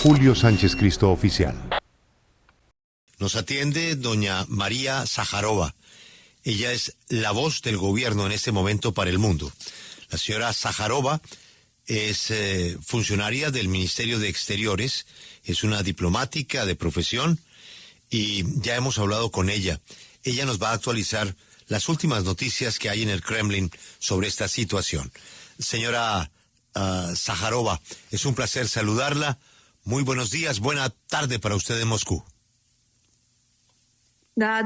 @Julio Sánchez Cristo Oficial. Nos atiende doña María Zaharova. Ella es la voz del gobierno en este momento para el mundo. La señora Zaharova es funcionaria del Ministerio de Exteriores, es una diplomática de profesión y ya hemos hablado con ella. Ella nos va a actualizar las últimas noticias que hay en el Kremlin sobre esta situación. Señora Zaharova, es un placer saludarla. Muy buenos días, buena tarde para usted en Moscú.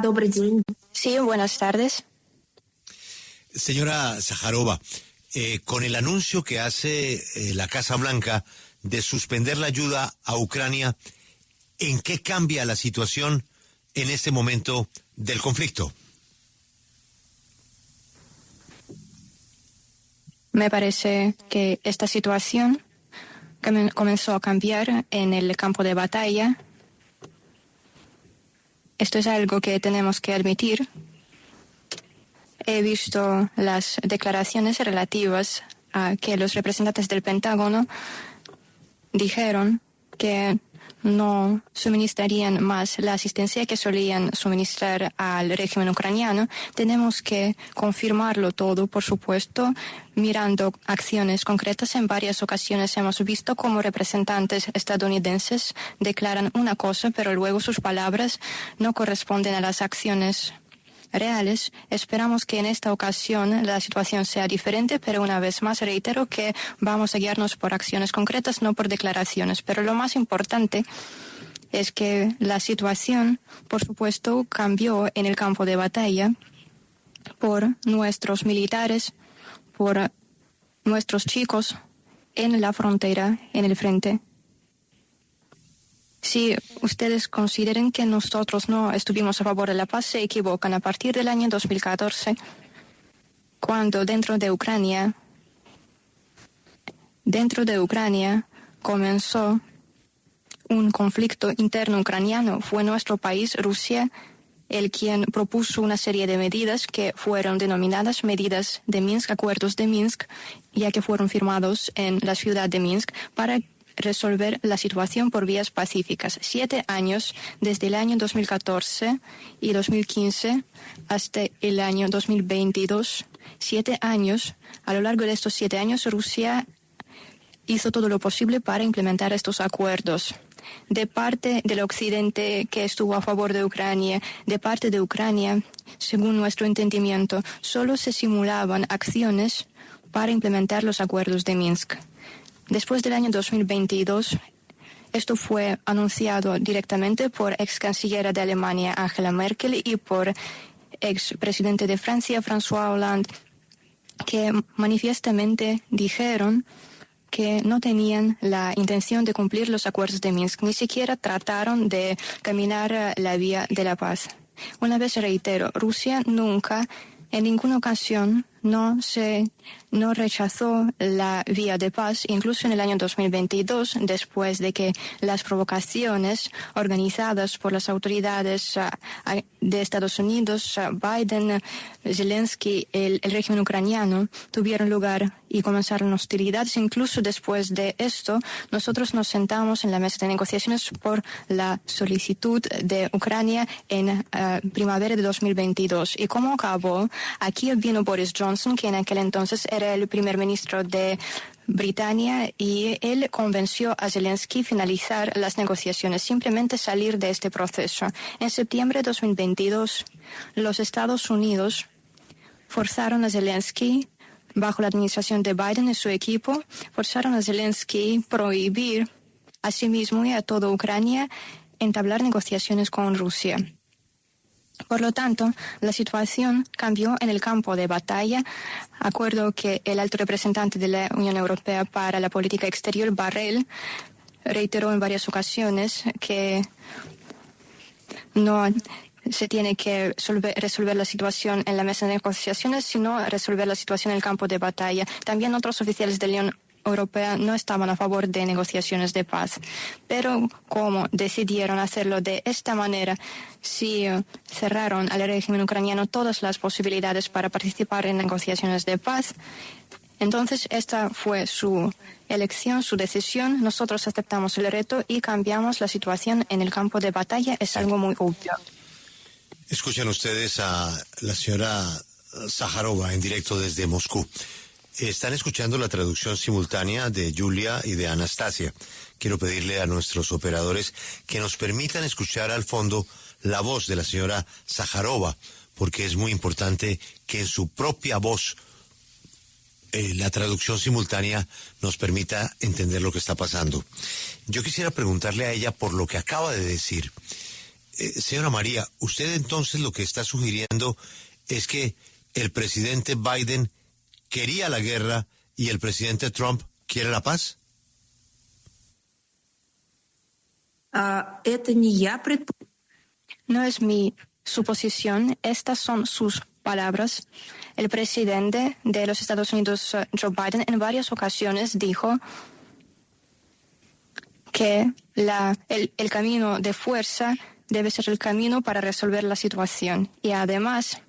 Добрый день. Sí, buenas tardes. Señora Zaharova, con el anuncio que hace la Casa Blanca de suspender la ayuda a Ucrania, ¿en qué cambia la situación en este momento del conflicto? Me parece que esta situación comenzó a cambiar en el campo de batalla. Esto es algo que tenemos que admitir. He visto las declaraciones relativas a que los representantes del Pentágono dijeron que no suministrarían más la asistencia que solían suministrar al régimen ucraniano. Tenemos que confirmarlo todo, por supuesto, mirando acciones concretas. En varias ocasiones hemos visto cómo representantes estadounidenses declaran una cosa, pero luego sus palabras no corresponden a las acciones reales. Esperamos que en esta ocasión la situación sea diferente, pero una vez más reitero que vamos a guiarnos por acciones concretas, no por declaraciones. Pero lo más importante es que la situación, por supuesto, cambió en el campo de batalla por nuestros militares, por nuestros chicos en la frontera, en el frente. Si ustedes consideran que nosotros no estuvimos a favor de la paz, se equivocan. A partir del año 2014, cuando dentro de Ucrania comenzó un conflicto interno ucraniano, fue nuestro país, Rusia, el quien propuso una serie de medidas que fueron denominadas medidas de Minsk, acuerdos de Minsk, ya que fueron firmados en la ciudad de Minsk para resolver la situación por vías pacíficas. 7 años, desde el año 2014 y 2015 hasta el año 2022, 7 años. A lo largo de estos 7 años, Rusia hizo todo lo posible para implementar estos acuerdos. De parte del Occidente, que estuvo a favor de Ucrania, de parte de Ucrania, según nuestro entendimiento, solo se simulaban acciones para implementar los acuerdos de Minsk. Después del año 2022, esto fue anunciado directamente por ex canciller de Alemania, Angela Merkel, y por ex presidente de Francia, François Hollande, que manifiestamente dijeron que no tenían la intención de cumplir los acuerdos de Minsk, ni siquiera trataron de caminar la vía de la paz. Una vez reitero, Rusia nunca, en ninguna ocasión, no rechazó la vía de paz, incluso en el año 2022, después de que las provocaciones organizadas por las autoridades de Estados Unidos, Biden, Zelensky, el régimen ucraniano, tuvieron lugar y comenzaron hostilidades. Incluso después de esto, nosotros nos sentamos en la mesa de negociaciones por la solicitud de Ucrania en primavera de 2022. ¿Y cómo acabó? Aquí vino Boris Johnson, que en aquel entonces era el primer ministro de Britania, y él convenció a Zelensky finalizar las negociaciones, simplemente salir de este proceso. En septiembre de 2022, los Estados Unidos forzaron a Zelensky, bajo la administración de Biden y su equipo, forzaron a Zelensky prohibir a sí mismo y a toda Ucrania entablar negociaciones con Rusia. Por lo tanto, la situación cambió en el campo de batalla. Acuerdo que el alto representante de la Unión Europea para la política exterior, Borrell, reiteró en varias ocasiones que no se tiene que resolver la situación en la mesa de negociaciones, sino resolver la situación en el campo de batalla. También otros oficiales de la Unión Europea no estaban a favor de negociaciones de paz. Pero como decidieron hacerlo de esta manera, si cerraron al régimen ucraniano todas las posibilidades para participar en negociaciones de paz, Entonces, esta fue su elección, su decisión. Nosotros aceptamos el reto y cambiamos la situación en el campo de batalla. Es algo muy obvio. Escuchen ustedes a la señora Zaharova en directo desde Moscú. Están escuchando la traducción simultánea de Julia y de Anastasia. Quiero pedirle a nuestros operadores que nos permitan escuchar al fondo la voz de la señora Zaharova, porque es muy importante que en su propia voz la traducción simultánea nos permita entender lo que está pasando. Yo quisiera preguntarle a ella por lo que acaba de decir. Señora María, usted entonces lo que está sugiriendo es que el presidente Biden quería la guerra y el presidente Trump quiere la paz. No es mi suposición, estas son sus palabras. El presidente de los Estados Unidos, Joe Biden, en varias ocasiones dijo que el camino de fuerza debe ser el camino para resolver la situación. Y además,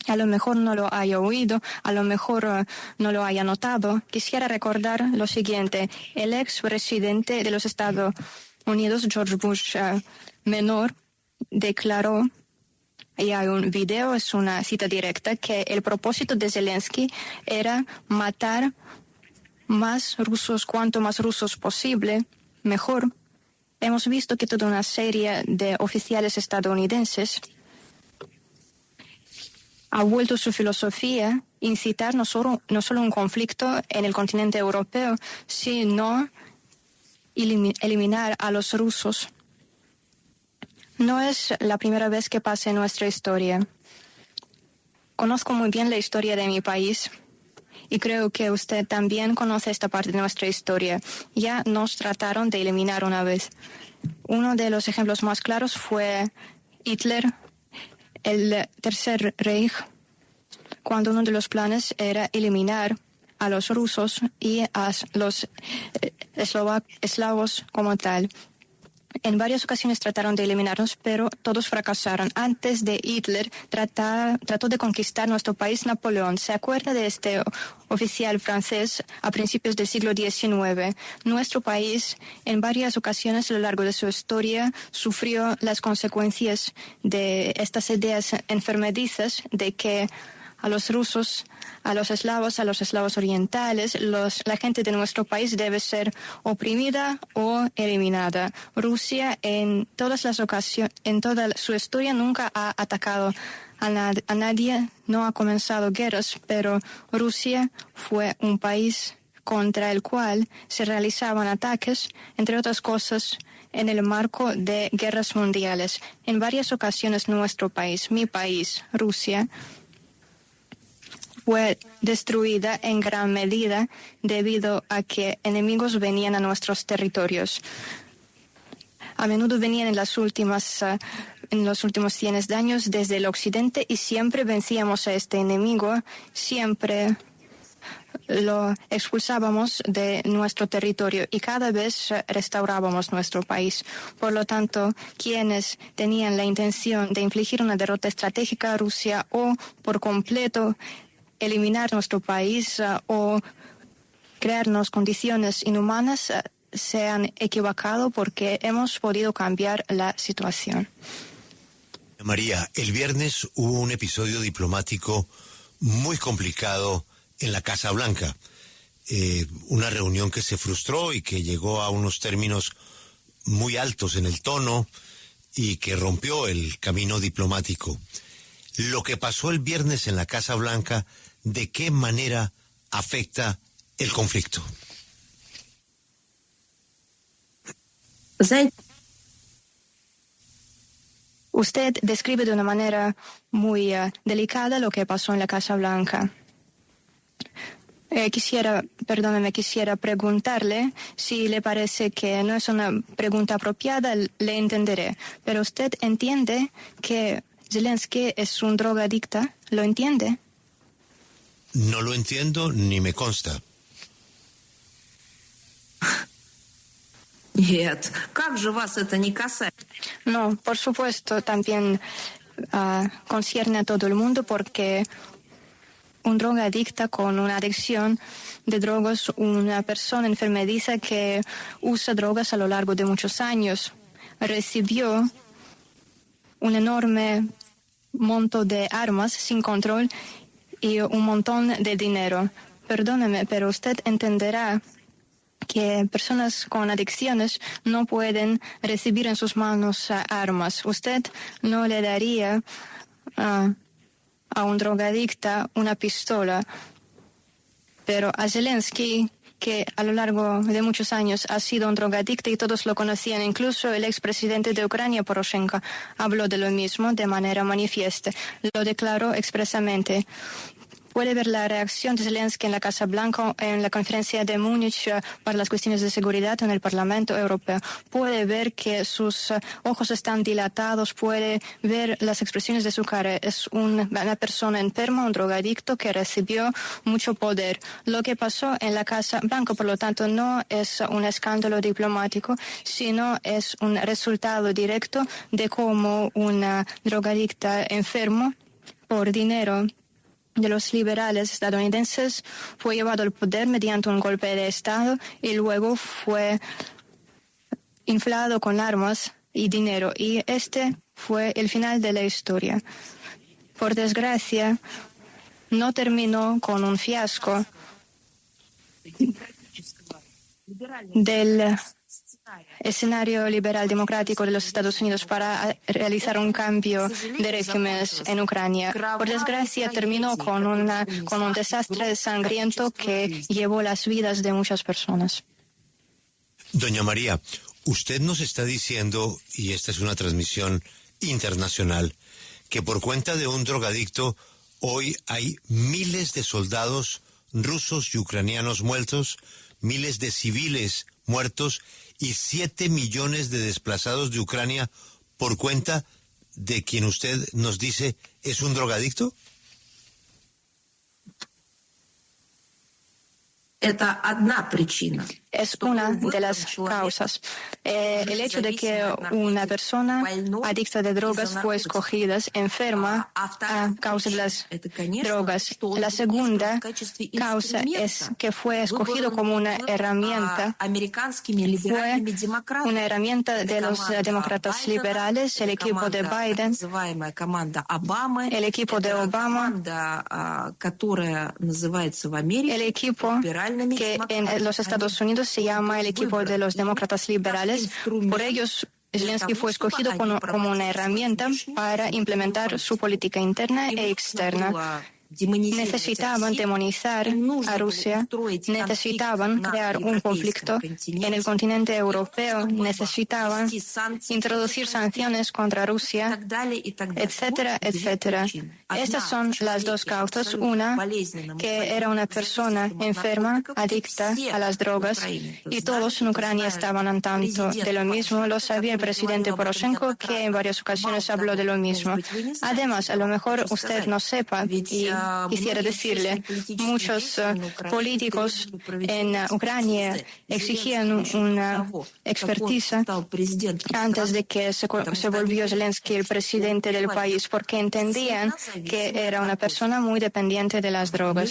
a lo mejor no lo haya oído, a lo mejor no lo haya notado, quisiera recordar lo siguiente. El expresidente de los Estados Unidos, George Bush menor, declaró, y hay un video, es una cita directa, que el propósito de Zelensky era matar más rusos, cuanto más rusos posible, mejor. Hemos visto que toda una serie de oficiales estadounidenses ha vuelto su filosofía incitar no solo un conflicto en el continente europeo, sino eliminar a los rusos. No es la primera vez que pasa en nuestra historia. Conozco muy bien la historia de mi país y creo que usted también conoce esta parte de nuestra historia. Ya nos trataron de eliminar una vez. Uno de los ejemplos más claros fue Hitler, el Tercer Reich, cuando uno de los planes era eliminar a los rusos y a los eslavos como tal. En varias ocasiones trataron de eliminarnos, pero todos fracasaron. Antes de Hitler, trató de conquistar nuestro país Napoleón. ¿Se acuerda de este oficial francés a principios del siglo XIX? Nuestro país, en varias ocasiones a lo largo de su historia, sufrió las consecuencias de estas ideas enfermedizas de que a los rusos, a los eslavos orientales, la gente de nuestro país debe ser oprimida o eliminada. Rusia en todas las ocasiones, en toda su historia nunca ha atacado a nadie, no ha comenzado guerras, pero Rusia fue un país contra el cual se realizaban ataques, entre otras cosas, en el marco de guerras mundiales. En varias ocasiones nuestro país, mi país, Rusia, fue destruida en gran medida debido a que enemigos venían a nuestros territorios. A menudo venían en los últimos 100 años desde el occidente y siempre vencíamos a este enemigo, siempre lo expulsábamos de nuestro territorio y cada vez restaurábamos nuestro país. Por lo tanto, quienes tenían la intención de infligir una derrota estratégica a Rusia o por completo eliminar nuestro país o crearnos condiciones inhumanas se han equivocado porque hemos podido cambiar la situación. María, el viernes hubo un episodio diplomático muy complicado en la Casa Blanca. Una reunión que se frustró y que llegó a unos términos muy altos en el tono y que rompió el camino diplomático. Lo que pasó el viernes en la Casa Blanca, ¿de qué manera afecta el conflicto? Usted describe de una manera muy delicada lo que pasó en la Casa Blanca. Quisiera preguntarle si le parece que no es una pregunta apropiada, le entenderé. Pero usted entiende que Zelensky es un drogadicta, ¿lo entiende? No lo entiendo ni me consta. No, por supuesto, también concierne a todo el mundo porque un drogadicta con una adicción de drogas, una persona enfermediza que usa drogas a lo largo de muchos años. Recibió un enorme monto de armas sin control y un montón de dinero. Perdóneme, pero usted entenderá que personas con adicciones no pueden recibir en sus manos armas. Usted no le daría a un drogadicta una pistola, pero a Zelensky, que a lo largo de muchos años ha sido un drogadicto y todos lo conocían, incluso el expresidente de Ucrania, Poroshenko, habló de lo mismo de manera manifiesta, lo declaró expresamente. Puede ver la reacción de Zelensky en la Casa Blanca, en la conferencia de Múnich para las cuestiones de seguridad en el Parlamento Europeo. Puede ver que sus ojos están dilatados, puede ver las expresiones de su cara. Es una persona enferma, un drogadicto que recibió mucho poder. Lo que pasó en la Casa Blanca, por lo tanto, no es un escándalo diplomático, sino es un resultado directo de cómo una drogadicta enfermo por dinero de los liberales estadounidenses fue llevado al poder mediante un golpe de Estado y luego fue inflado con armas y dinero. Y este fue el final de la historia. Por desgracia, no terminó con un fiasco del escenario liberal democrático de los Estados Unidos para realizar un cambio de regímenes en Ucrania. Por desgracia, terminó con un desastre sangriento que llevó las vidas de muchas personas. Doña María, usted nos está diciendo, y esta es una transmisión internacional, que por cuenta de un drogadicto hoy hay miles de soldados rusos y ucranianos muertos, miles de civiles muertos y 7 millones de desplazados de Ucrania por cuenta de quien usted nos dice es un drogadicto? Es una de las causas. El hecho de que una persona adicta de drogas fue escogida enferma a causa de las drogas. La segunda causa es que fue escogido como una herramienta. Fue una herramienta de los demócratas liberales, el equipo de Biden, el equipo de Obama, el equipo que en los Estados Unidos se llama el equipo de los demócratas liberales. Por ellos, Zelensky fue escogido como una herramienta para implementar su política interna e externa. Necesitaban demonizar a Rusia, necesitaban crear un conflicto en el continente europeo, necesitaban introducir sanciones contra Rusia, etcétera, etcétera. Estas son las dos causas. Una, que era una persona enferma, adicta a las drogas, y todos en Ucrania estaban al tanto de lo mismo. Lo sabía el presidente Poroshenko, que en varias ocasiones habló de lo mismo. Además, a lo mejor usted no sepa, y quisiera decirle, muchos políticos en Ucrania exigían una experticia antes de que se volvió Zelensky el presidente del país, porque entendían que era una persona muy dependiente de las drogas.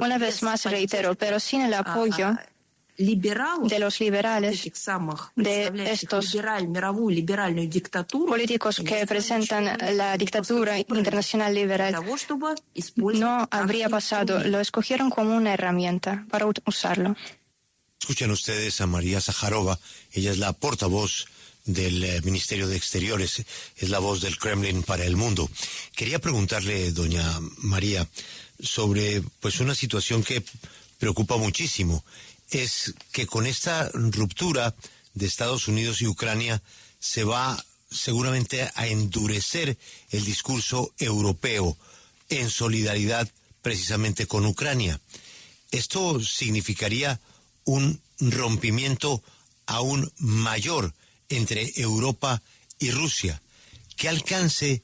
Una vez más reitero, pero sin el apoyo de los liberales, de estos políticos que presentan la dictadura internacional liberal, no habría pasado. Lo escogieron como una herramienta para usarlo. Escuchan ustedes a María Zakharova, ella es la portavoz del Ministerio de Exteriores, es la voz del Kremlin para el mundo. Quería preguntarle, doña María, sobre pues una situación que preocupa muchísimo. Es que con esta ruptura de Estados Unidos y Ucrania se va seguramente a endurecer el discurso europeo en solidaridad precisamente con Ucrania. Esto significaría un rompimiento aún mayor entre Europa y Rusia. ¿Qué alcance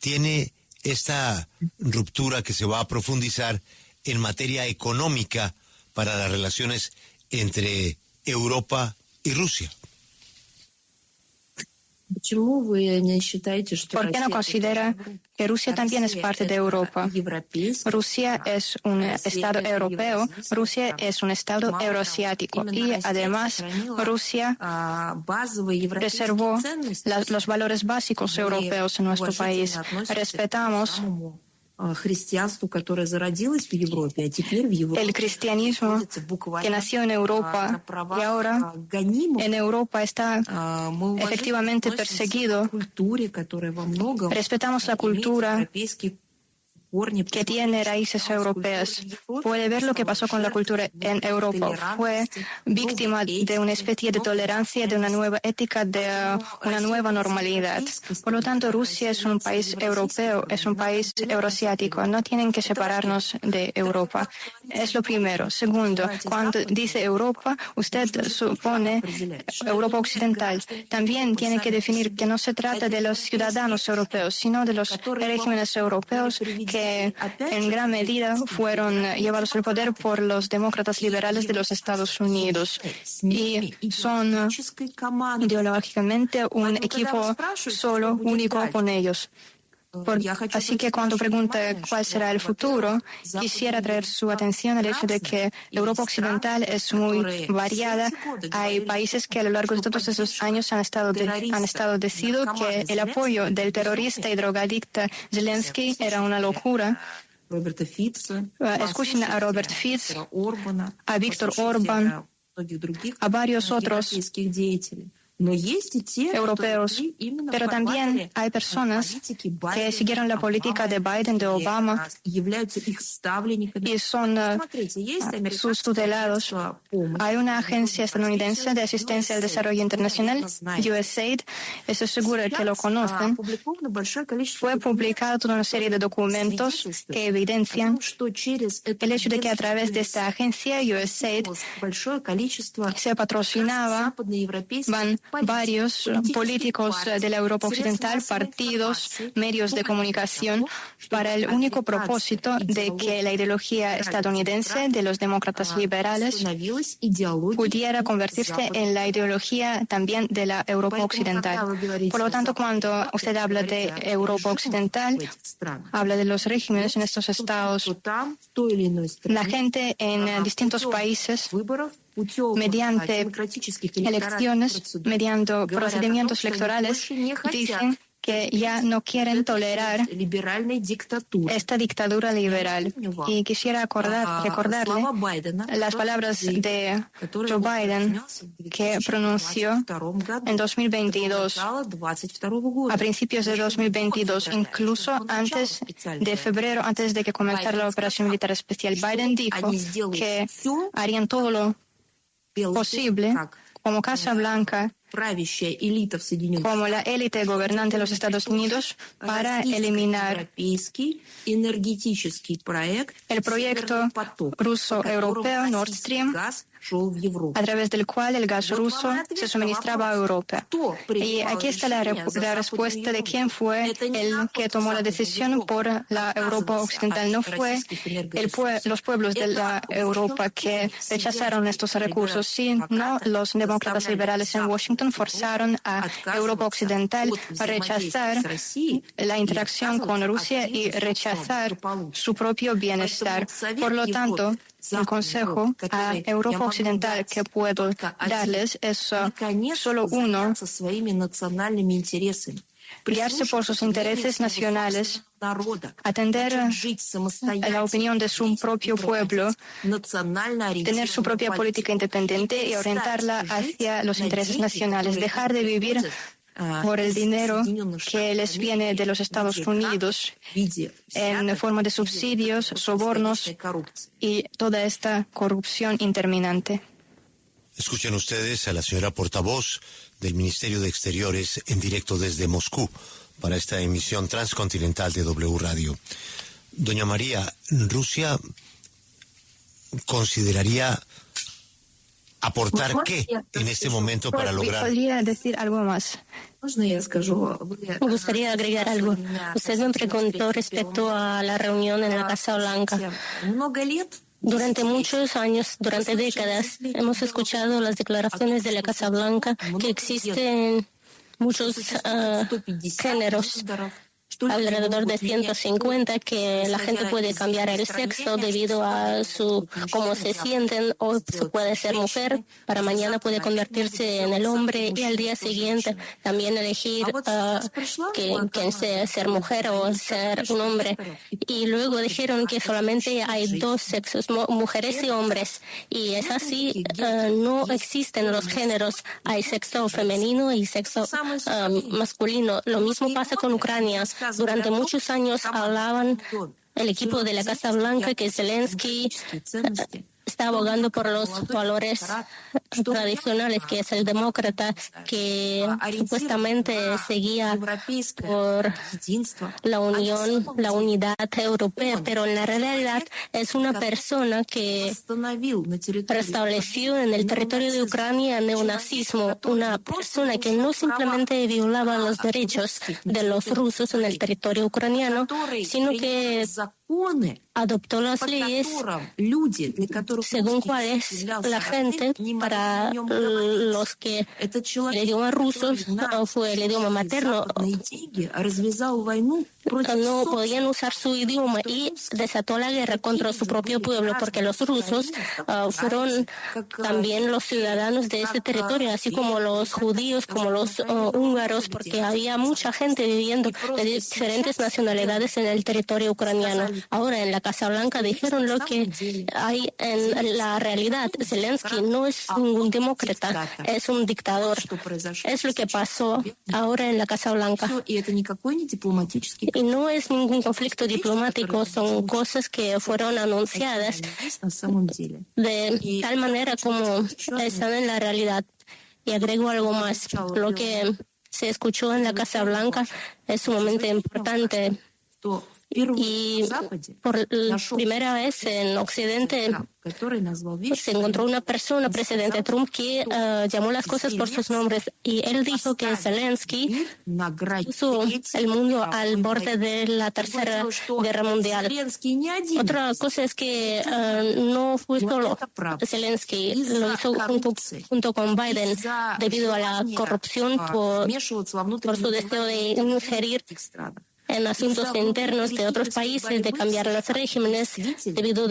tiene esta ruptura que se va a profundizar en materia económica para las relaciones entre Europa y Rusia? ¿Por qué no considera que Rusia también es parte de Europa? Rusia es un Estado europeo, Rusia es un Estado euroasiático y además Rusia reservó los valores básicos europeos en nuestro país. Respetamos el cristianismo que nació en Europa y ahora en Europa está efectivamente perseguido. Respetamos la cultura que tiene raíces europeas. Puede ver lo que pasó con la cultura en Europa. Fue víctima de una especie de tolerancia, de una nueva ética, de una nueva normalidad. Por lo tanto, Rusia es un país europeo, es un país euroasiático. No tienen que separarnos de Europa. Es lo primero. Segundo, cuando dice Europa, usted supone Europa Occidental. También tiene que definir que no se trata de los ciudadanos europeos, sino de los regímenes europeos que en gran medida fueron llevados al poder por los demócratas liberales de los Estados Unidos y son ideológicamente un equipo solo, único con ellos. Así que cuando pregunta cuál será el futuro, quisiera traer su atención al hecho de que Europa Occidental es muy variada. Hay países que a lo largo de todos esos años han estado decidiendo que el apoyo del terrorista y drogadicto Zelensky era una locura. Escuchen a Robert Fitz, a Víctor Orbán, a varios otros europeos, pero también hay personas que siguieron la política de Biden, de Obama, y son sus tutelados. Hay una agencia estadounidense de asistencia al desarrollo internacional, USAID, estoy segura que lo conocen. Fue publicada toda una serie de documentos que evidencian el hecho de que a través de esta agencia, USAID, se patrocinaba varios políticos de la Europa Occidental, partidos, medios de comunicación, para el único propósito de que la ideología estadounidense de los demócratas liberales pudiera convertirse en la ideología también de la Europa Occidental. Por lo tanto, cuando usted habla de Europa Occidental, habla de los regímenes en estos estados. La gente en distintos países, mediante elecciones, mediante procedimientos electorales, dicen que ya no quieren tolerar esta dictadura liberal. Y quisiera recordarle las palabras de Joe Biden que pronunció en 2022, a principios de 2022, incluso antes de febrero, antes de que comenzara la operación militar especial. Biden dijo que harían todo lo posible como Casa Blanca, como la élite gobernante de los Estados Unidos, para eliminar el proyecto ruso-europeo Nord Stream, a través del cual el gas ruso se suministraba a Europa. Y aquí está la respuesta de quién fue el que tomó la decisión por la Europa Occidental. No fue los pueblos de la Europa que rechazaron estos recursos, sino los demócratas liberales en Washington forzaron a Europa Occidental a rechazar la interacción con Rusia y rechazar su propio bienestar. Por lo tanto, el consejo a Europa Occidental que puedo darles es solo uno: guiarse por sus intereses nacionales, atender a la opinión de su propio pueblo, tener su propia política independiente y orientarla hacia los intereses nacionales, dejar de vivir por el dinero que les viene de los Estados Unidos en forma de subsidios, sobornos y toda esta corrupción interminante. Escuchen ustedes a la señora portavoz del Ministerio de Exteriores en directo desde Moscú para esta emisión transcontinental de W Radio. Doña María, ¿Rusia consideraría aportar qué en este momento para lograr? Podría decir algo más. Me gustaría agregar algo. Usted me preguntó respecto a la reunión en la Casa Blanca. Durante muchos años, durante décadas, hemos escuchado las declaraciones de la Casa Blanca que existen muchos géneros, alrededor de 150, que la gente puede cambiar el sexo debido a cómo se sienten. Hoy puede ser mujer, para mañana puede convertirse en el hombre y al día siguiente también elegir que ser mujer o ser un hombre. Y luego dijeron que solamente hay dos sexos, mujeres y hombres. Y es así, no existen los géneros. Hay sexo femenino y sexo masculino. Lo mismo pasa con Ucrania. Durante muchos años hablaban el equipo de la Casa Blanca que Zelensky está abogando por los valores tradicionales, que es el demócrata, que supuestamente seguía por la unión, la unidad europea, pero en la realidad es una persona que restableció en el territorio de Ucrania neonazismo, una persona que no simplemente violaba los derechos de los rusos en el territorio ucraniano, sino que adoptó las leyes según cuales la gente, para los que el idioma ruso fue el idioma materno, no podían usar su idioma y desató la guerra contra su propio pueblo, porque los rusos fueron también los ciudadanos de ese territorio, así como los judíos, como los húngaros, porque había mucha gente viviendo de diferentes nacionalidades en el territorio ucraniano. Ahora en la Casa Blanca dijeron lo que hay en la realidad. Zelensky no es ningún demócrata, es un dictador. Es lo que pasó ahora en la Casa Blanca. Y no es ningún conflicto diplomático, son cosas que fueron anunciadas de tal manera como están en la realidad. Y agrego algo más. Lo que se escuchó en la Casa Blanca es sumamente importante. Y por primera vez en Occidente se encontró una persona, presidente Trump, que llamó las cosas por sus nombres. Y él dijo que Zelensky puso el mundo al borde de la Tercera Guerra Mundial. Otra cosa es que no fue solo Zelensky, lo hizo junto con Biden debido a la corrupción por su deseo de ingerir en asuntos internos de otros países, de cambiar los regímenes debido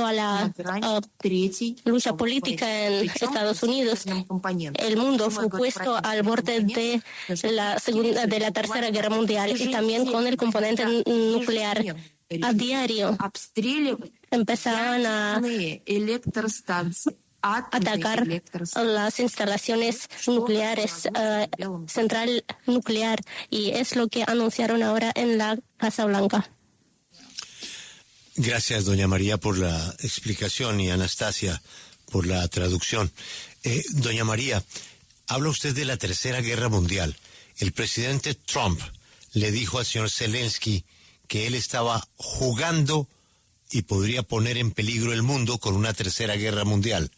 a la lucha política en Estados Unidos. El mundo fue puesto al borde de la Tercera Guerra Mundial y también con el componente nuclear. A diario empezaban a atacar las instalaciones nucleares, central nuclear, y es lo que anunciaron ahora en la Casa Blanca. Gracias, doña María, por la explicación y Anastasia por la traducción. Doña María, habla usted de la Tercera Guerra Mundial. El presidente Trump le dijo al señor Zelensky que él estaba jugando y podría poner en peligro el mundo con una Tercera Guerra Mundial.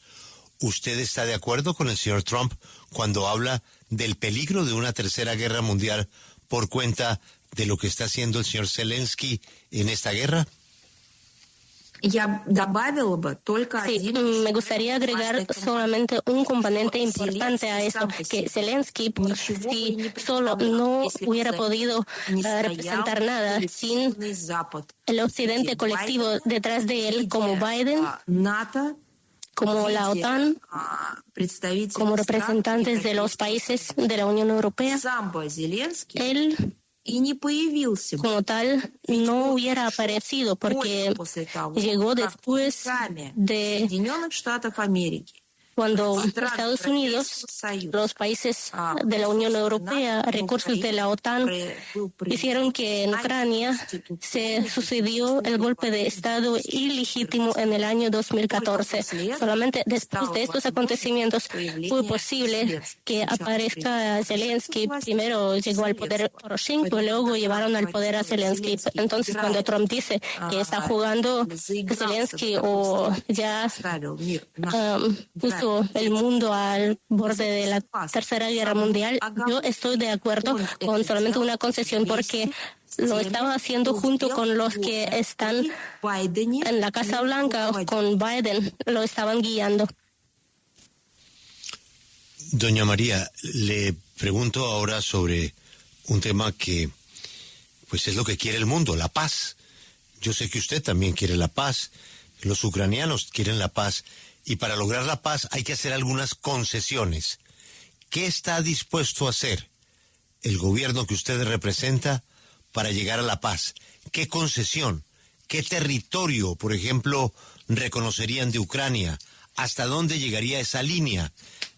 ¿Usted está de acuerdo con el señor Trump cuando habla del peligro de una Tercera Guerra Mundial por cuenta de lo que está haciendo el señor Zelensky en esta guerra? Sí, me gustaría agregar solamente un componente importante a esto, que Zelensky si solo no hubiera podido representar nada sin el occidente colectivo detrás de él, como Biden, como la OTAN, como representantes de los países de la Unión Europea. Él, como tal, no hubiera aparecido porque llegó después de cuando Estados Unidos, los países de la Unión Europea, recursos de la OTAN, hicieron que en Ucrania se sucedió el golpe de Estado ilegítimo en el año 2014. Solamente después de estos acontecimientos fue posible que aparezca Zelensky. Primero llegó al poder Poroshenko y luego llevaron al poder a Zelensky. Entonces, cuando Trump dice que está jugando Zelensky o ya puso el mundo al borde de la Tercera Guerra Mundial, yo estoy de acuerdo con solamente una concesión, porque lo estaba haciendo junto con los que están en la Casa Blanca, con Biden, lo estaban guiando. Doña María, le pregunto ahora sobre un tema que pues es lo que quiere el mundo, la paz. Yo sé que usted también quiere la paz, los ucranianos quieren la paz, y para lograr la paz hay que hacer algunas concesiones. ¿Qué está dispuesto a hacer el gobierno que usted representa para llegar a la paz? ¿Qué concesión? ¿Qué territorio, por ejemplo, reconocerían de Ucrania? ¿Hasta dónde llegaría esa línea?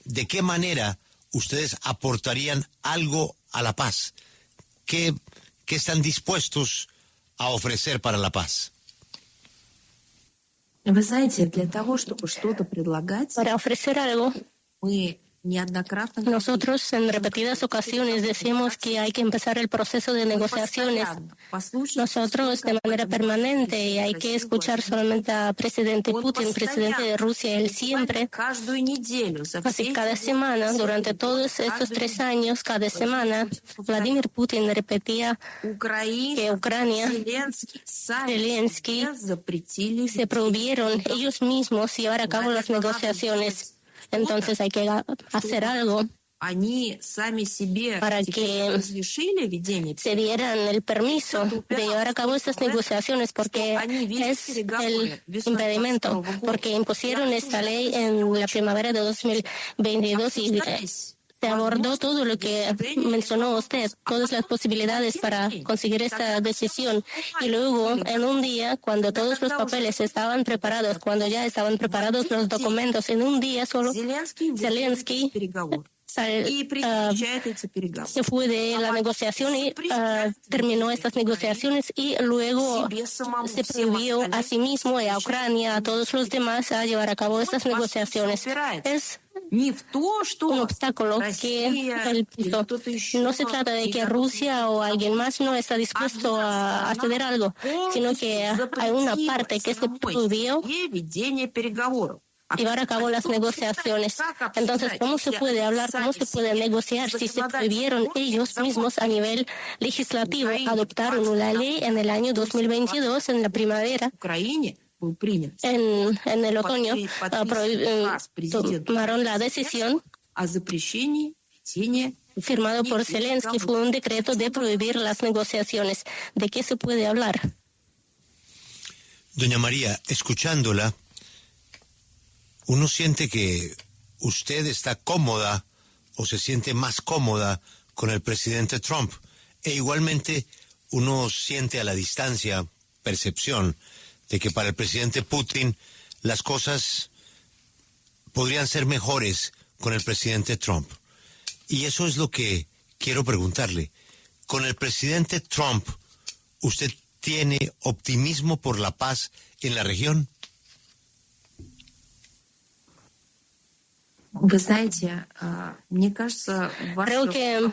¿De qué manera ustedes aportarían algo a la paz? ¿Qué están dispuestos a ofrecer para la paz? Вы знаете, для того, чтобы что-то предлагать, Para ofrecer algo, мы неоднократно nosotros en repetidas ocasiones decimos que hay que empezar el proceso de negociaciones. Nosotros de manera permanente, y hay que escuchar solamente al presidente Putin, presidente de Rusia, él siempre, casi cada semana, durante todos estos 3 años, cada semana, Vladimir Putin repetía que Ucrania, Zelensky, se prohibieron ellos mismos llevar a cabo las negociaciones. Entonces hay que hacer algo para que se dieran el permiso de llevar a cabo estas negociaciones, porque es el impedimento, porque impusieron esta ley en la primavera de 2022 y se abordó todo lo que mencionó usted, todas las posibilidades para conseguir esta decisión. Y luego, en un día, cuando todos los papeles estaban preparados, cuando ya estaban preparados los documentos, en un día solo, Zelensky se fue de la negociación y terminó estas negociaciones, y luego se prohibió a sí mismo y a Ucrania, a todos los demás, a llevar a cabo estas negociaciones. Es un obstáculo que él puso. No se trata de que Rusia o alguien más no está dispuesto a hacer algo, sino que hay una parte que se prohibió llevar a cabo las negociaciones. Entonces, ¿cómo se puede hablar, cómo se puede negociar si se prohibieron ellos mismos a nivel legislativo? Adoptaron una ley en el año 2022, en la primavera. En el otoño tomaron la decisión, firmado por Zelensky, fue un decreto de prohibir las negociaciones. ¿De qué se puede hablar? Doña María, escuchándola, uno siente que usted está cómoda o se siente más cómoda con el presidente Trump, e igualmente uno siente a la distancia percepción de que para el presidente Putin las cosas podrían ser mejores con el presidente Trump. Y eso es lo que quiero preguntarle. Con el presidente Trump, ¿usted tiene optimismo por la paz en la región? Creo que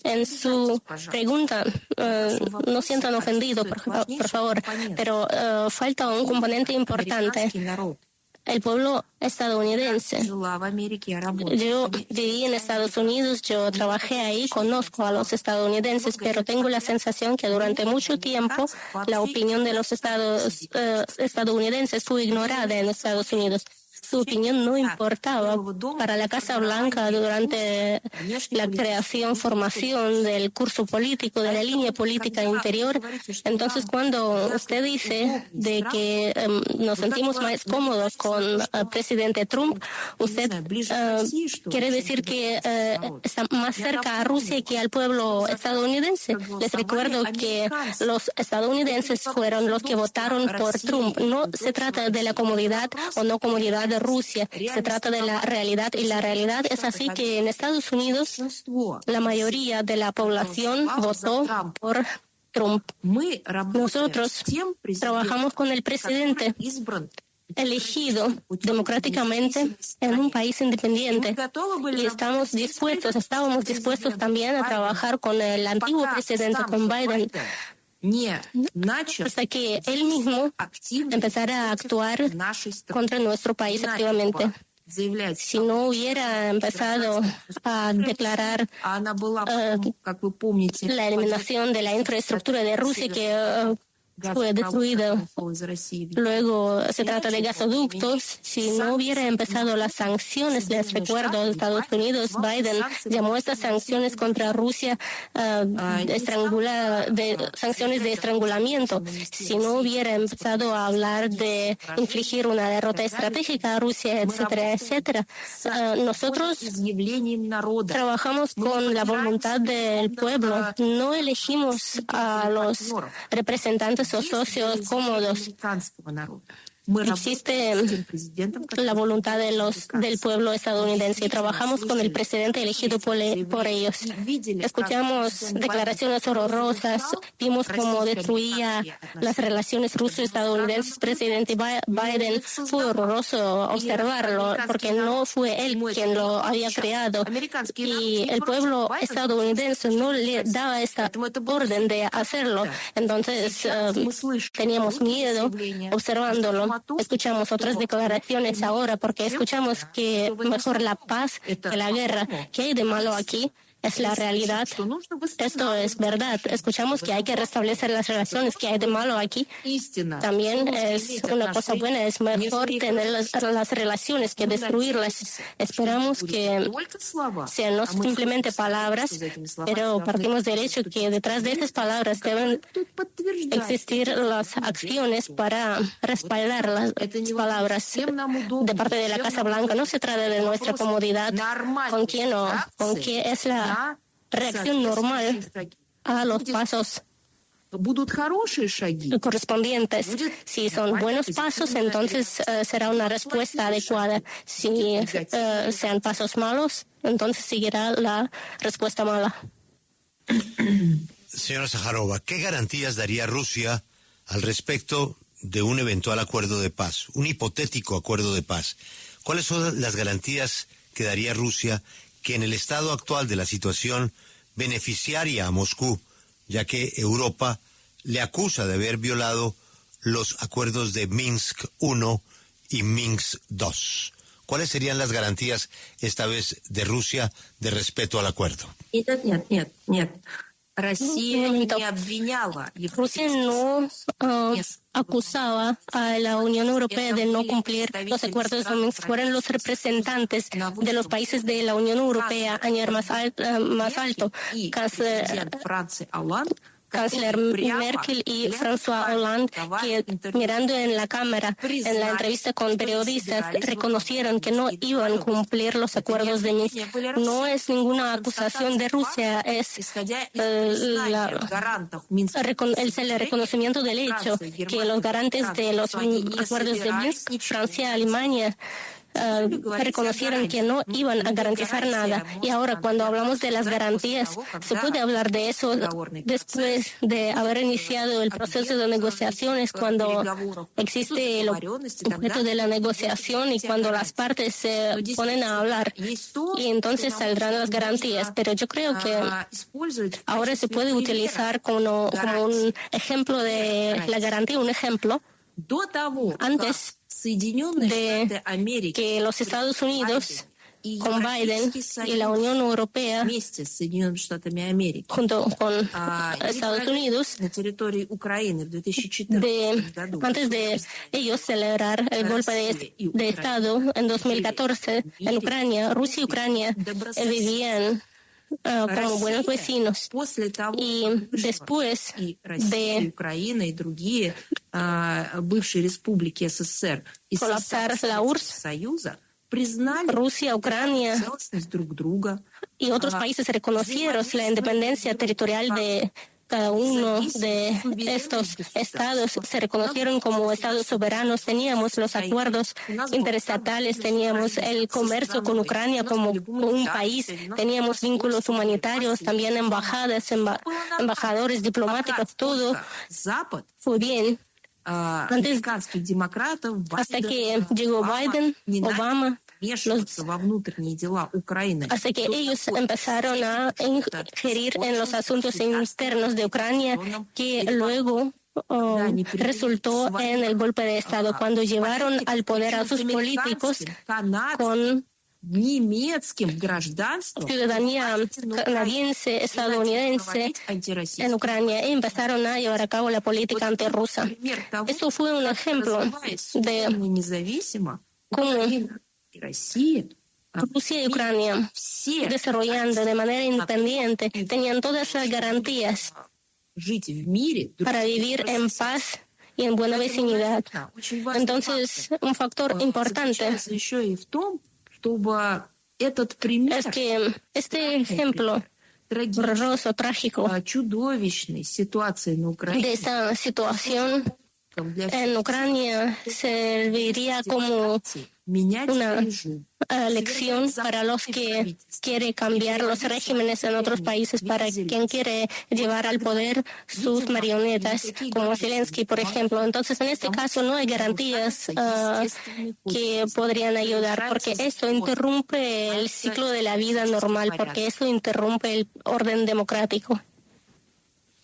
en su pregunta, no sientan ofendidos, por favor, pero falta un componente importante. El pueblo estadounidense. Yo viví en Estados Unidos, yo trabajé ahí, conozco a los estadounidenses, pero tengo la sensación que durante mucho tiempo la opinión de los estadounidenses fue ignorada en Estados Unidos. Su opinión no importaba para la Casa Blanca durante la creación, formación del curso político, de la línea política interior. Entonces, cuando usted dice de que nos sentimos más cómodos con el presidente Trump, usted quiere decir que está más cerca a Rusia que al pueblo estadounidense. Les recuerdo que los estadounidenses fueron los que votaron por Trump. No se trata de la comodidad o no comodidad de Rusia, se trata de la realidad, y la realidad es así que en Estados Unidos la mayoría de la población votó por Trump. Nosotros trabajamos con el presidente elegido democráticamente en un país independiente, y estábamos dispuestos también a trabajar con el antiguo presidente, con Biden, hasta que él mismo empezara a actuar contra nuestro país activamente. Si no hubiera empezado a declarar la eliminación de la infraestructura de Rusia, que fue destruido. Luego se trata de gasoductos. Si no hubiera empezado las sanciones, les recuerdo, Estados Unidos, Biden llamó a estas sanciones contra Rusia sanciones de estrangulamiento. Si no hubiera empezado a hablar de infligir una derrota estratégica a Rusia, etcétera, etcétera, nosotros trabajamos con la voluntad del pueblo. No elegimos a los representantes o socios cómodos. Existe la voluntad del pueblo estadounidense y trabajamos con el presidente elegido por ellos. Escuchamos declaraciones horrorosas, vimos cómo destruía las relaciones ruso-estadounidenses. Presidente Biden, fue horroroso observarlo porque no fue él quien lo había creado y el pueblo estadounidense no le daba esta orden de hacerlo. Entonces teníamos miedo observándolo. Escuchamos otras declaraciones ahora porque escuchamos que mejor la paz que la guerra. ¿Qué hay de malo aquí? Es la realidad. Esto es verdad. Escuchamos que hay que restablecer las relaciones. ¿Qué hay de malo aquí? También es una cosa buena. Es mejor tener las relaciones que destruirlas. Esperamos que sean no simplemente palabras, pero partimos del hecho que detrás de esas palabras deben existir las acciones para respaldar las palabras de parte de la Casa Blanca. No se trata de nuestra comodidad, con quién o con qué es la reacción normal a los pasos correspondientes. Si son buenos pasos, entonces será una respuesta adecuada. Si sean pasos malos, entonces seguirá la respuesta mala. Señora Zaharova, ¿qué garantías daría Rusia al respecto de un eventual acuerdo de paz, un hipotético acuerdo de paz? ¿Cuáles son las garantías que daría Rusia que en el estado actual de la situación beneficiaría a Moscú, ya que Europa le acusa de haber violado los acuerdos de Minsk I y Minsk II? ¿Cuáles serían las garantías esta vez de Rusia de respeto al acuerdo? Rusia no acusaba a la Unión Europea de no cumplir los acuerdos de Minsk. Fueron los representantes de los países de la Unión Europea a nivel más alto. Canciller Merkel y François Hollande, que mirando en la cámara, en la entrevista con periodistas, reconocieron que no iban a cumplir los acuerdos de Minsk. No es ninguna acusación de Rusia, es el reconocimiento del hecho que los garantes de los acuerdos de Minsk, Francia, Alemania, reconocieron que no iban a garantizar nada. Y ahora, cuando hablamos de las garantías, se puede hablar de eso después de haber iniciado el proceso de negociaciones, cuando existe el objeto de la negociación y cuando las partes se ponen a hablar. Y entonces saldrán las garantías. Pero yo creo que ahora se puede utilizar como un ejemplo de la garantía, un ejemplo. Antes de que los Estados Unidos con Biden y la Unión Europea junto con Estados Unidos, antes de ellos celebrar el golpe de Estado en 2014 en Ucrania, Rusia y Ucrania vivían como buenos vecinos. Y después de colapsar la URSS, Rusia, Ucrania y otros países reconocieron la independencia territorial de cada uno de estos estados, se reconocieron como estados soberanos. Teníamos los acuerdos interestatales, teníamos el comercio con Ucrania como un país, teníamos vínculos humanitarios, también embajadas, embajadores diplomáticos, todo fue bien. Hasta que llegó Biden, Obama, hasta que ellos empezaron a ingerir en los asuntos internos de Ucrania, que luego resultó en el golpe de Estado, cuando llevaron al poder a sus políticos con немецким гражданством ciudadanía canadiense, estadounidense en Ucrania y empezaron a llevar a cabo la política antirrusa. Esto fue un ejemplo de cómo Rusia y Ucrania, desarrollando de manera independiente, tenían todas las garantías para vivir en paz y en buena vecindad. Entonces, un factor importante es que este ejemplo horroroso, trágico de esta situación en Ucrania serviría como una lección para los que quieren cambiar los regímenes en otros países, para quien quiere llevar al poder sus marionetas, como Zelensky, por ejemplo. Entonces, en este caso no hay garantías que podrían ayudar, porque esto interrumpe el ciclo de la vida normal, porque esto interrumpe el orden democrático.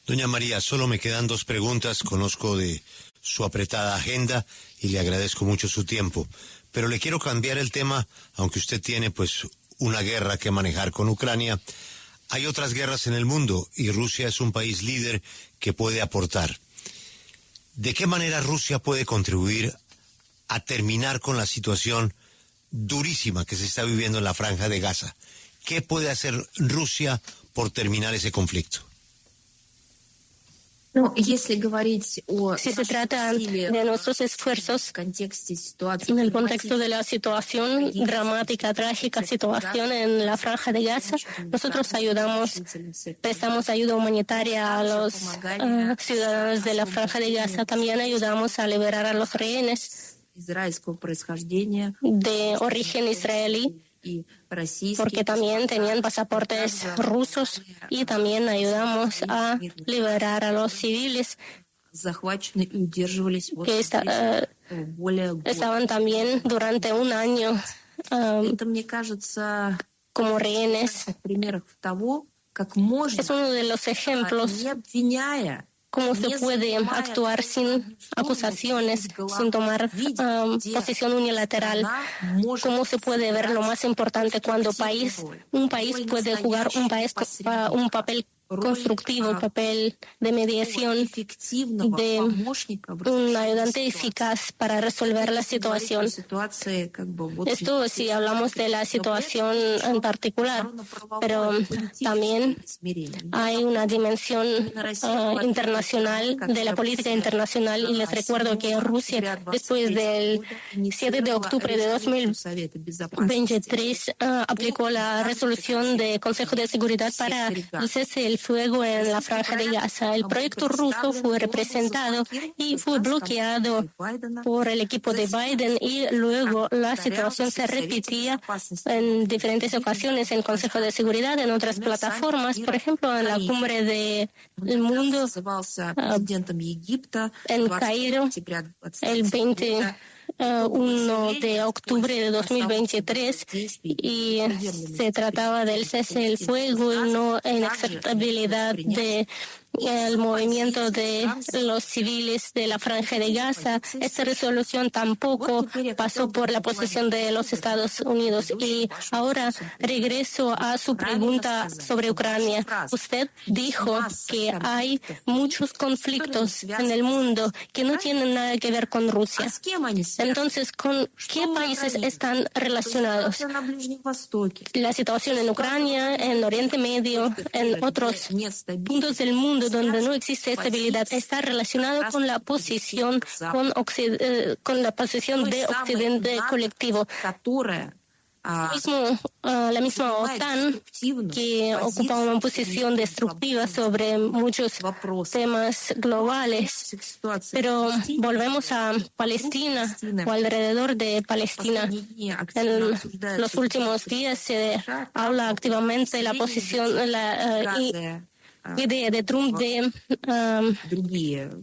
Doña María, solo me quedan 2 preguntas. Conozco de su apretada agenda y le agradezco mucho su tiempo. Pero le quiero cambiar el tema, aunque usted tiene pues una guerra que manejar con Ucrania. Hay otras guerras en el mundo y Rusia es un país líder que puede aportar. ¿De qué manera Rusia puede contribuir a terminar con la situación durísima que se está viviendo en la Franja de Gaza? ¿Qué puede hacer Rusia por terminar ese conflicto? Si Si se trata de nuestros esfuerzos en el contexto de la situación dramática, trágica situación en la Franja de Gaza, nosotros prestamos ayuda humanitaria a los ciudadanos de la Franja de Gaza. También ayudamos a liberar a los rehenes de origen israelí, porque también tenían pasaportes rusos, y también ayudamos a liberar a los civiles que estaban también durante un año como rehenes. Es uno de los ejemplos cómo se puede actuar sin acusaciones, sin tomar posición unilateral, cómo se puede ver lo más importante cuando un país puede jugar un papel constructivo, un papel de mediación, de un ayudante eficaz para resolver la situación. Esto si hablamos de la situación en particular, pero también hay una dimensión internacional de la política internacional, y les recuerdo que Rusia, después del 7 de octubre de 2023, aplicó la resolución del Consejo de Seguridad para el cese del fuego en la Franja de Gaza. El proyecto ruso fue representado y fue bloqueado por el equipo de Biden, y luego la situación se repetía en diferentes ocasiones en el Consejo de Seguridad, en otras plataformas, por ejemplo, en la cumbre del mundo en Cairo el 1 de octubre de 2023, y se trataba del cese del fuego y no inaceptabilidad de el movimiento de los civiles de la Franja de Gaza. Esta resolución tampoco pasó por la posición de los Estados Unidos. Y ahora regreso a su pregunta sobre Ucrania. Usted dijo que hay muchos conflictos en el mundo que no tienen nada que ver con Rusia. Entonces, ¿con qué países están relacionados? La situación en Ucrania, en Oriente Medio, en otros puntos del mundo donde no existe estabilidad, está relacionado con la posición con la posición de Occidente colectivo. La misma OTAN, que ocupa una posición destructiva sobre muchos temas globales. Pero volvemos a Palestina, o alrededor de Palestina. En los últimos días se habla activamente de la posición idea de Trump de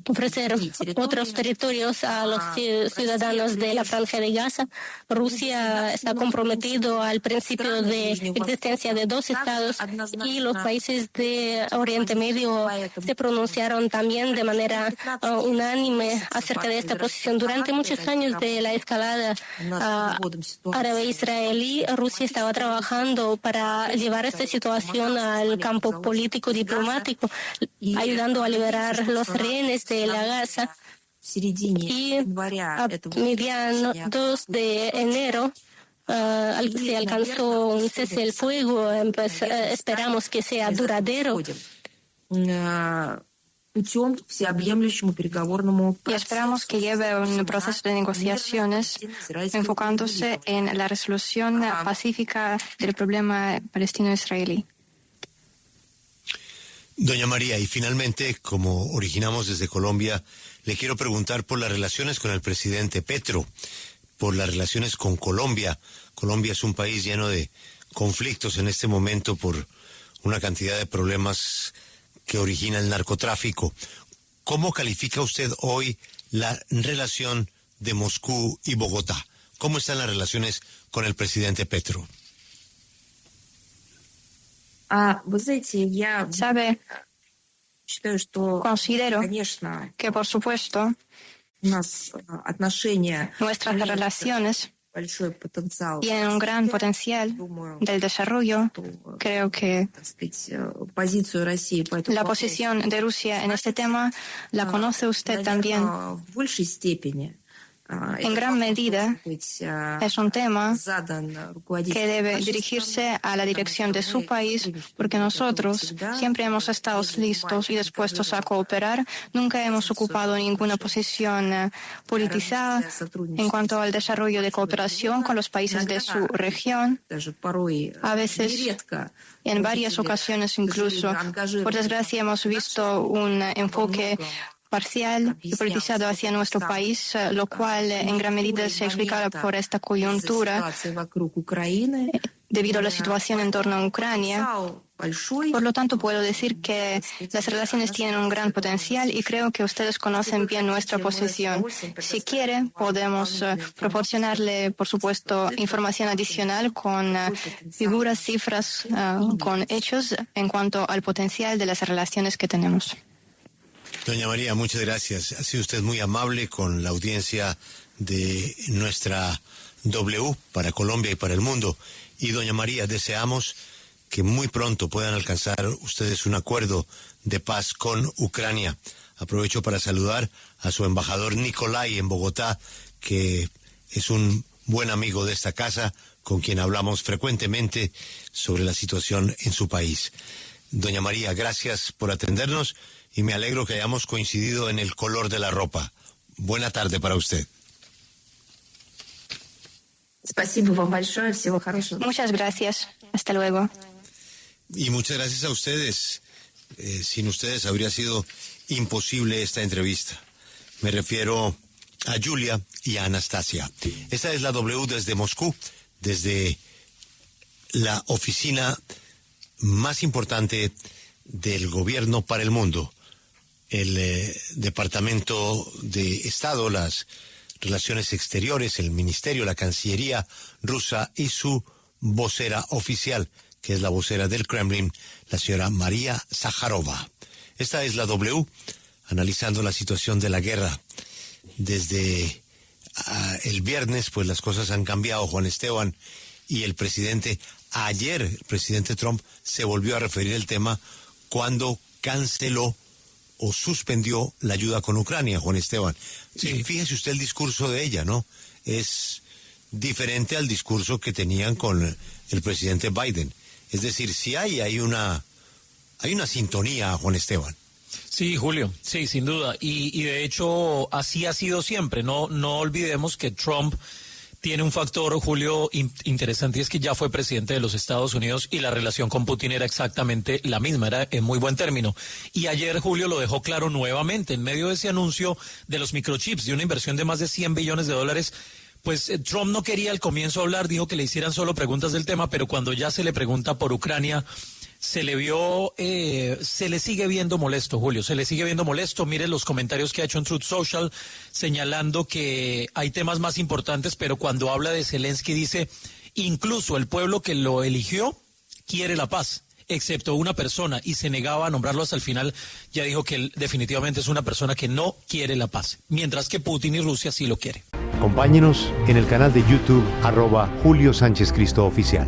ofrecer otros territorios a los ciudadanos de la Franja de Gaza. Rusia está comprometido al principio de existencia de dos estados y los países de Oriente Medio se pronunciaron también de manera unánime acerca de esta posición. Durante muchos años de la escalada árabe-israelí, Rusia estaba trabajando para llevar esta situación al campo político diplomático, ayudando a liberar los rehenes de la Gaza. Y a mediados de enero se alcanzó un cese el fuego. Esperamos que sea duradero. Y esperamos que lleve un proceso de negociaciones enfocándose en la resolución pacífica del problema palestino-israelí. Doña María, y finalmente, como originamos desde Colombia, le quiero preguntar por las relaciones con el presidente Petro, por las relaciones con Colombia. Colombia es un país lleno de conflictos en este momento por una cantidad de problemas que origina el narcotráfico. ¿Cómo califica usted hoy la relación de Moscú y Bogotá? ¿Cómo están las relaciones con el presidente Petro? Sabe, considero que, por supuesto, nuestras relaciones tienen un gran potencial del desarrollo. Creo que la posición de Rusia en este tema la conoce usted también. En gran medida es un tema que debe dirigirse a la dirección de su país, porque nosotros siempre hemos estado listos y dispuestos a cooperar. Nunca hemos ocupado ninguna posición politizada en cuanto al desarrollo de cooperación con los países de su región. A veces, en varias ocasiones incluso, por desgracia, hemos visto un enfoque parcial y politizado hacia nuestro país, lo cual en gran medida se explica por esta coyuntura debido a la situación en torno a Ucrania. Por lo tanto, puedo decir que las relaciones tienen un gran potencial y creo que ustedes conocen bien nuestra posición. Si quiere, podemos proporcionarle, por supuesto, información adicional con figuras, cifras, con hechos en cuanto al potencial de las relaciones que tenemos. Doña María, muchas gracias. Ha sido usted muy amable con la audiencia de nuestra W para Colombia y para el mundo. Y doña María, deseamos que muy pronto puedan alcanzar ustedes un acuerdo de paz con Ucrania. Aprovecho para saludar a su embajador Nicolai en Bogotá, que es un buen amigo de esta casa, con quien hablamos frecuentemente sobre la situación en su país. Doña María, gracias por atendernos y me alegro que hayamos coincidido en el color de la ropa. Buena tarde para usted. Muchas gracias. Hasta luego. Y muchas gracias a ustedes. Sin ustedes habría sido imposible esta entrevista. Me refiero a Julia y a Anastasia. Esta es la W desde Moscú, desde la oficina más importante del gobierno para el mundo, el Departamento de Estado, las Relaciones Exteriores, el Ministerio, la Cancillería rusa y su vocera oficial, que es la vocera del Kremlin, la señora María Zaharova. Esta es la W, analizando la situación de la guerra. Desde el viernes, pues las cosas han cambiado, Juan Esteban, y el presidente, ayer el presidente Trump se volvió a referir al tema cuando canceló o suspendió la ayuda con Ucrania, Juan Esteban. Sí. Y fíjese usted el discurso de ella, ¿no? Es diferente al discurso que tenían con el presidente Biden. Es decir, sí hay una sintonía, Juan Esteban. Sí, Julio, sí, sin duda. Y de hecho, así ha sido siempre. No olvidemos que Trump tiene un factor, Julio, interesante, y es que ya fue presidente de los Estados Unidos y la relación con Putin era exactamente la misma, era en muy buen término. Y ayer, Julio, lo dejó claro nuevamente, en medio de ese anuncio de los microchips, de una inversión de más de $100 billones, pues Trump no quería al comienzo hablar, dijo que le hicieran solo preguntas del tema, pero cuando ya se le pregunta por Ucrania, se le vio, se le sigue viendo molesto, Julio, se le sigue viendo molesto. Mire los comentarios que ha hecho en Truth Social señalando que hay temas más importantes, pero cuando habla de Zelensky dice, incluso el pueblo que lo eligió quiere la paz, excepto una persona, y se negaba a nombrarlo hasta el final. Ya dijo que él definitivamente es una persona que no quiere la paz, mientras que Putin y Rusia sí lo quieren. Acompáñenos en el canal de YouTube @Julio Sánchez Cristo Oficial.